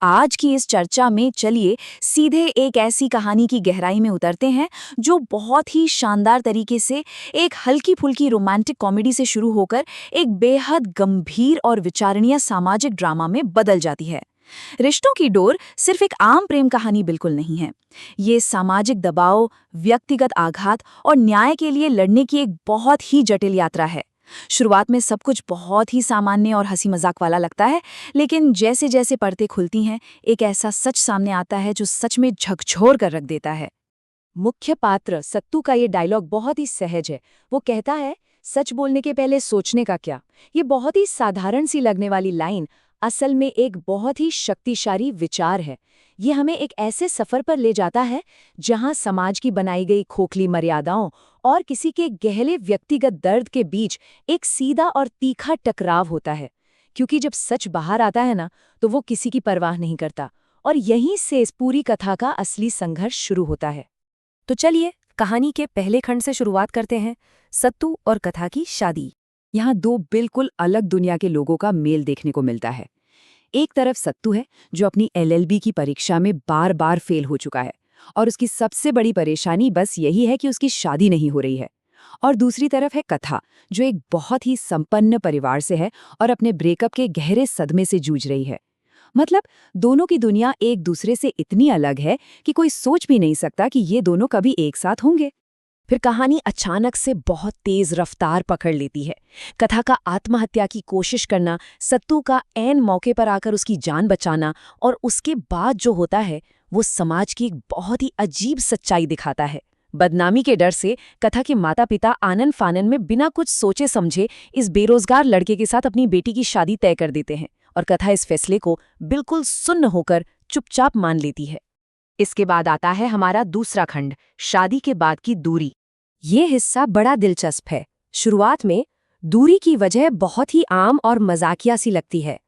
आज की इस चर्चा में चलिए सीधे एक ऐसी कहानी की गहराई में उतरते हैं जो बहुत ही शानदार तरीके से एक हल्की-फुल्की रोमांटिक कॉमेडी से शुरू होकर एक बेहद गंभीर और विचारणीय सामाजिक ड्रामा में बदल जाती है। रिश्तों की डोर सिर्फ एक आम प्रेम कहानी बिल्कुल नहीं है। ये सामाजिक दबाव, व्यक्तिगत आघात और न्याय के लिए लड़ने की एक बहुत ही जटिल यात्रा है। शुरुआत में सब कुछ बहुत ही सामान्य और हंसी मजाक वाला लगता है, लेकिन जैसे जैसे परतें खुलती हैं, एक ऐसा सच सामने आता है जो सच में झकझोर कर रख देता है। मुख्य पात्र सत्तू का ये डायलॉग बहुत ही सहज है। वो कहता है, सच बोलने के पहले सोचने का क्या। ये बहुत ही साधारण सी लगने वाली लाइन असल में एक बहुत ही शक्तिशाली विचार है। ये हमें एक ऐसे सफर पर ले जाता है जहां समाज की बनाई गई खोखली मर्यादाओं और किसी के गहरे व्यक्तिगत दर्द के बीच एक सीधा और तीखा टकराव होता है। क्योंकि जब सच बाहर आता है ना, तो वो किसी की परवाह नहीं करता, और यहीं से इस पूरी कथा का असली संघर्ष शुरू होता है। तो चलिए कहानी के पहले खंड से शुरुआत करते हैं, सत्तू और कथा की शादी। यहाँ दो बिल्कुल अलग दुनिया के लोगों का मेल देखने को मिलता है। एक तरफ सत्तू है जो अपनी एलएलबी की परीक्षा में बार बार फेल हो चुका है और उसकी सबसे बड़ी परेशानी बस यही है कि उसकी शादी नहीं हो रही है। और दूसरी तरफ है कथा, जो एक बहुत ही संपन्न परिवार से है और अपने ब्रेकअप के गहरे सदमे से जूझ रही है। मतलब दोनों की दुनिया एक दूसरे से इतनी अलग है कि कोई सोच भी नहीं सकता कि ये दोनों कभी एक साथ होंगे। फिर कहानी अचानक से बहुत तेज रफ्तार पकड़ लेती है। कथा का आत्महत्या की कोशिश करना, सत्तू का ऐन मौके पर आकर उसकी जान बचाना, और उसके बाद जो होता है वो समाज की एक बहुत ही अजीब सच्चाई दिखाता है। बदनामी के डर से कथा के माता पिता आनन फानन में बिना कुछ सोचे समझे इस बेरोजगार लड़के के साथ अपनी बेटी की शादी तय कर देते हैं, और कथा इस फैसले को बिल्कुल सुन्न होकर चुपचाप मान लेती है। इसके बाद आता है हमारा दूसरा खंड, शादी के बाद की दूरी। ये हिस्सा बड़ा दिलचस्प है। शुरुआत में दूरी की वजह बहुत ही आम और मजाकिया सी लगती है।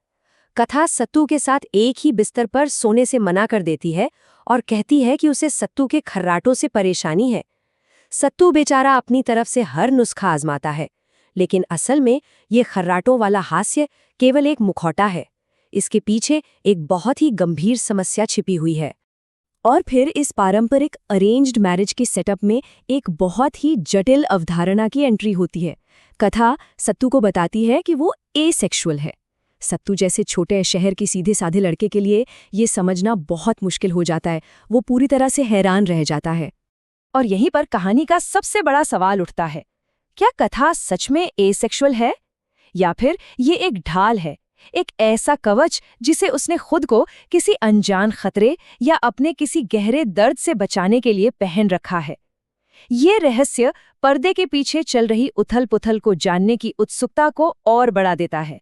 कथा सत्तू के साथ एक ही बिस्तर पर सोने से मना कर देती है और कहती है कि उसे सत्तू के खर्राटों से परेशानी है। सत्तू बेचारा अपनी तरफ से हर नुस्खा आजमाता है, लेकिन असल में ये खर्राटों वाला हास्य केवल एक मुखौटा है। इसके पीछे एक बहुत ही गंभीर समस्या छिपी हुई है। और फिर इस पारंपरिक अरेंज्ड मैरिज के सेटअप में एक बहुत ही जटिल अवधारणा की एंट्री होती है। कथा सत्तू को बताती है कि वो एसेक्सुअल है। सत्तू जैसे छोटे शहर के सीधे साधे लड़के के लिए ये समझना बहुत मुश्किल हो जाता है। वो पूरी तरह से हैरान रह जाता है। और यहीं पर कहानी का सबसे बड़ा सवाल उठता है, क्या कथा सच में एसेक्सुअल है, या फिर ये एक ढाल है, एक ऐसा कवच जिसे उसने खुद को किसी अनजान खतरे या अपने किसी गहरे दर्द से बचाने के लिए पहन रखा है। ये रहस्य पर्दे के पीछे चल रही उथल-पुथल को जानने की उत्सुकता को और बढ़ा देता है।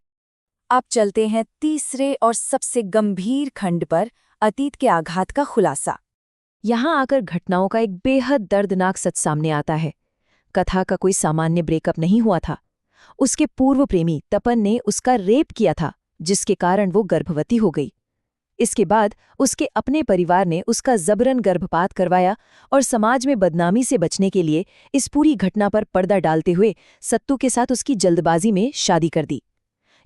अब चलते हैं तीसरे और सबसे गंभीर खंड पर, अतीत के आघात का खुलासा। यहाँ आकर घटनाओं का एक बेहद दर्दनाक सच सामने आता है। कथा का कोई सामान्य ब्रेकअप नहीं हुआ था। उसके पूर्व प्रेमी तपन ने उसका रेप किया था, जिसके कारण वो गर्भवती हो गई। इसके बाद उसके अपने परिवार ने उसका जबरन गर्भपात करवाया और समाज में बदनामी से बचने के लिए इस पूरी घटना पर पर्दा डालते हुए सत्तू के साथ उसकी जल्दबाजी में शादी कर दी।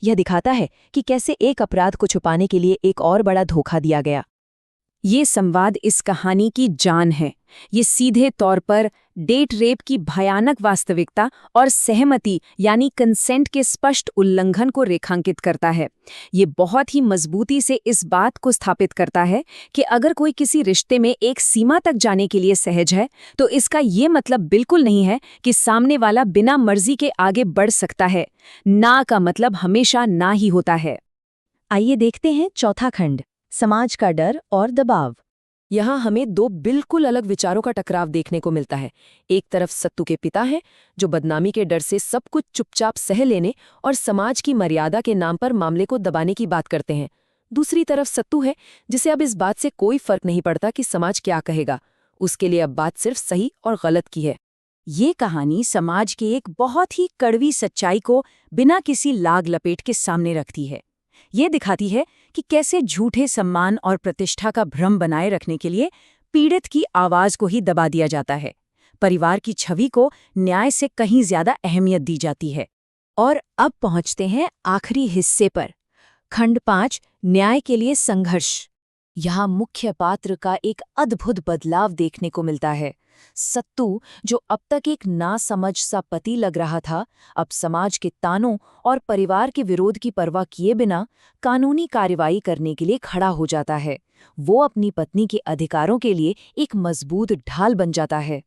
यह दिखाता है कि कैसे एक अपराध को छुपाने के लिए एक और बड़ा धोखा दिया गया। ये संवाद इस कहानी की जान है। ये सीधे तौर पर डेट रेप की भयानक वास्तविकता और सहमति यानी कंसेंट के स्पष्ट उल्लंघन को रेखांकित करता है। ये बहुत ही मजबूती से इस बात को स्थापित करता है कि अगर कोई किसी रिश्ते में एक सीमा तक जाने के लिए सहज है, तो इसका ये मतलब बिल्कुल नहीं है कि सामने वाला बिना मर्जी के आगे बढ़ सकता है। ना का मतलब हमेशा ना ही होता है। आइए देखते हैं चौथा खंड, समाज का डर और दबाव। यहाँ हमें दो बिल्कुल अलग विचारों का टकराव देखने को मिलता है। एक तरफ सत्तू के पिता हैं, जो बदनामी के डर से सब कुछ चुपचाप सह लेने और समाज की मर्यादा के नाम पर मामले को दबाने की बात करते हैं। दूसरी तरफ सत्तू है, जिसे अब इस बात से कोई फर्क नहीं पड़ता कि समाज क्या कहेगा। उसके लिए अब बात सिर्फ सही और गलत की है। ये कहानी समाज की एक बहुत ही कड़वी सच्चाई को बिना किसी लाग लपेट के सामने रखती है। ये दिखाती है कि कैसे झूठे सम्मान और प्रतिष्ठा का भ्रम बनाए रखने के लिए पीड़ित की आवाज को ही दबा दिया जाता है। परिवार की छवि को न्याय से कहीं ज्यादा अहमियत दी जाती है। और अब पहुंचते हैं आखिरी हिस्से पर, खंड 5, न्याय के लिए संघर्ष। यहाँ मुख्य पात्र का एक अद्भुत बदलाव देखने को मिलता है। सत्तू, जो अब तक एक नासमझ सा पति लग रहा था, अब समाज के तानों और परिवार के विरोध की परवाह किए बिना कानूनी कार्रवाई करने के लिए खड़ा हो जाता है। वो अपनी पत्नी के अधिकारों के लिए एक मजबूत ढाल बन जाता है।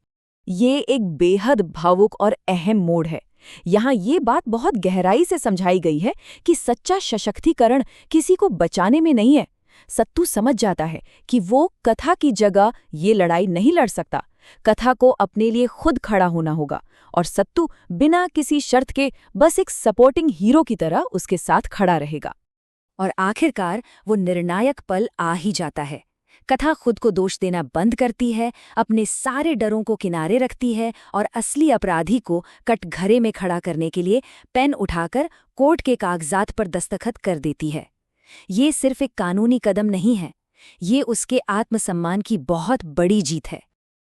ये एक बेहद भावुक और अहम मोड़ है। यहाँ ये बात बहुत गहराई से समझाई गई है कि सच्चा सशक्तिकरण किसी को बचाने में नहीं है। सत्तू समझ जाता है कि वो कथा की जगह ये लड़ाई नहीं लड़ सकता। कथा को अपने लिए खुद खड़ा होना होगा और सत्तू बिना किसी शर्त के बस एक सपोर्टिंग हीरो की तरह उसके साथ खड़ा रहेगा। और आखिरकार वो निर्णायक पल आ ही जाता है। कथा खुद को दोष देना बंद करती है, अपने सारे डरों को किनारे रखती है और असली अपराधी को कटघरे में खड़ा करने के लिए पेन उठाकर कोर्ट के कागजात पर दस्तखत कर देती है। ये सिर्फ एक कानूनी कदम नहीं है, ये उसके आत्मसम्मान की बहुत बड़ी जीत है।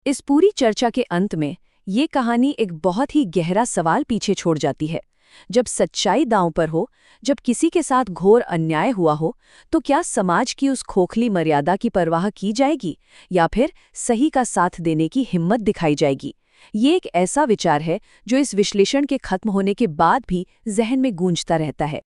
इस पूरी चर्चा के अंत में ये कहानी एक बहुत ही गहरा सवाल पीछे छोड़ जाती है। जब सच्चाई दांव पर हो, जब किसी के साथ घोर अन्याय हुआ हो, तो क्या समाज की उस खोखली मर्यादा की परवाह की जाएगी या फिर सही का साथ देने की हिम्मत दिखाई जाएगी? ये एक ऐसा विचार है जो इस विश्लेषण के खत्म होने के बाद भी जहन में गूंजता रहता है।